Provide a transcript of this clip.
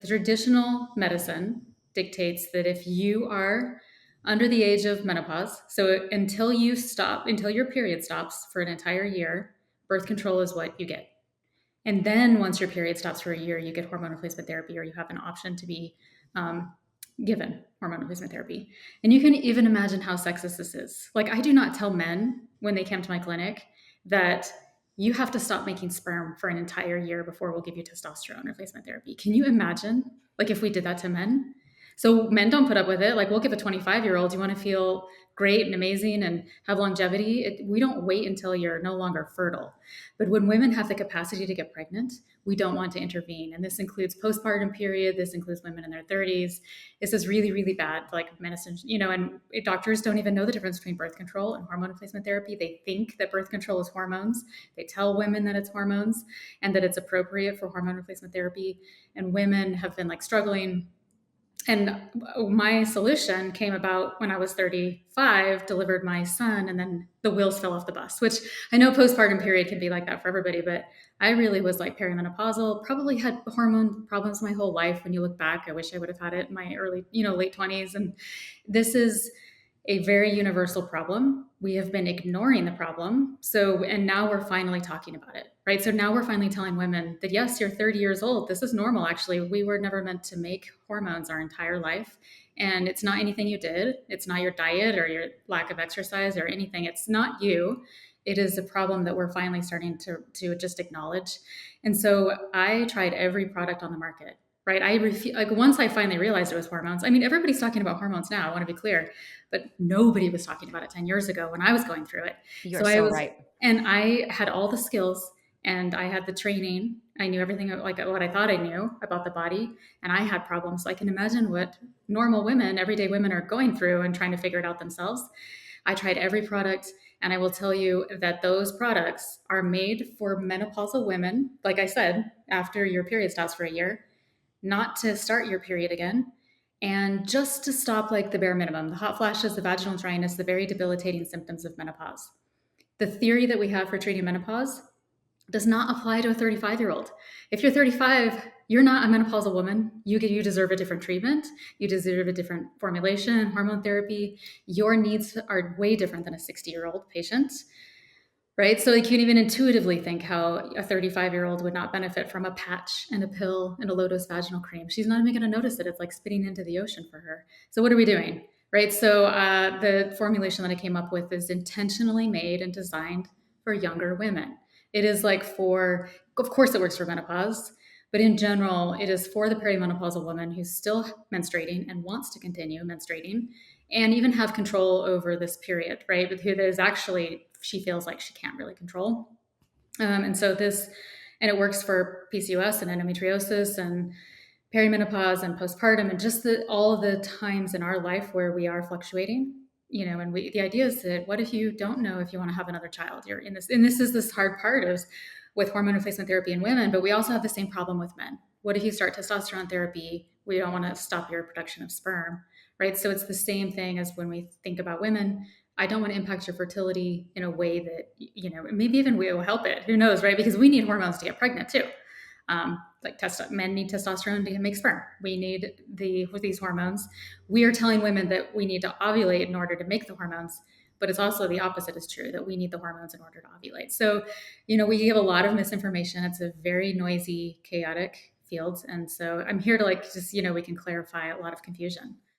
traditional medicine dictates that if you are under the age of menopause, so until your period stops for an entire year, birth control is what you get. And then once your period stops for a year, you get hormone replacement therapy, or you have an option to be um, given hormone replacement therapy. And you can even imagine how sexist this is. Like, I do not tell men when they come to my clinic that you have to stop making sperm for an entire year before we'll give you testosterone replacement therapy. Can you imagine, like, if we did that to men? So men don't put up with it. Like, we'll give a 25-year-old, you want to feel great and amazing and have longevity. We don't wait until you're no longer fertile. But when women have the capacity to get pregnant, we don't want to intervene. And this includes postpartum period. This includes women in their 30s. This is really, really bad, like medicine, and doctors don't even know the difference between birth control and hormone replacement therapy. They think that birth control is hormones. They tell women that it's hormones and that it's appropriate for hormone replacement therapy. And women have been like struggling. And my solution came about when I was 35, delivered my son, and then the wheels fell off the bus, which I know postpartum period can be like that for everybody, but I really was like perimenopausal, probably had hormone problems my whole life. When you look back, I wish I would have had it in my early, late 20s. And this is a very universal problem. We have been ignoring the problem. And now we're finally talking about it, right? So now we're finally telling women that, yes, you're 30 years old. This is normal. Actually, we were never meant to make hormones our entire life. And it's not anything you did. It's not your diet or your lack of exercise or anything. It's not you. It is a problem that we're finally starting to just acknowledge. And so I tried every product on the market, right? Once I finally realized it was hormones. I mean, everybody's talking about hormones now, I want to be clear, but nobody was talking about it 10 years ago when I was going through it. You're so right. And I had all the skills and I had the training. I knew everything, like what I thought I knew about the body, and I had problems. So I can imagine what normal women, everyday women, are going through and trying to figure it out themselves. I tried every product, and I will tell you that those products are made for menopausal women, like I said, after your period stops for a year, not to start your period again, and just to stop like the bare minimum, the hot flashes, the vaginal dryness, the very debilitating symptoms of menopause. The theory that we have for treating menopause does not apply to a 35-year-old. If you're 35, you're not a menopausal woman. You deserve a different treatment. You deserve a different formulation, hormone therapy. Your needs are way different than a 60-year-old patient, right? So you can even intuitively think how a 35-year-old would not benefit from a patch and a pill and a low-dose vaginal cream. She's not even going to notice it. It's like spitting into the ocean for her. So what are we doing, right? So the formulation that I came up with is intentionally made and designed for younger women. It is like of course it works for menopause, but in general, it is for the perimenopausal woman who's still menstruating and wants to continue menstruating and even have control over this period, right? But who is actually, she feels like she can't really control. And it works for PCOS and endometriosis and perimenopause and postpartum and just all of the times in our life where we are fluctuating. And the idea is that what if you don't know if you want to have another child? You're in this, and this is this hard part of with hormone replacement therapy in women, but we also have the same problem with men. What if you start testosterone therapy? We don't want to stop your production of sperm, right? So it's the same thing as when we think about women. I don't want to impact your fertility in a way that, maybe even we will help it. Who knows, right? Because we need hormones to get pregnant too. Men need testosterone to make sperm. We need with these hormones. We are telling women that we need to ovulate in order to make the hormones, but it's also the opposite is true, that we need the hormones in order to ovulate. So, we give a lot of misinformation. It's a very noisy, chaotic field. And so I'm here to we can clarify a lot of confusion.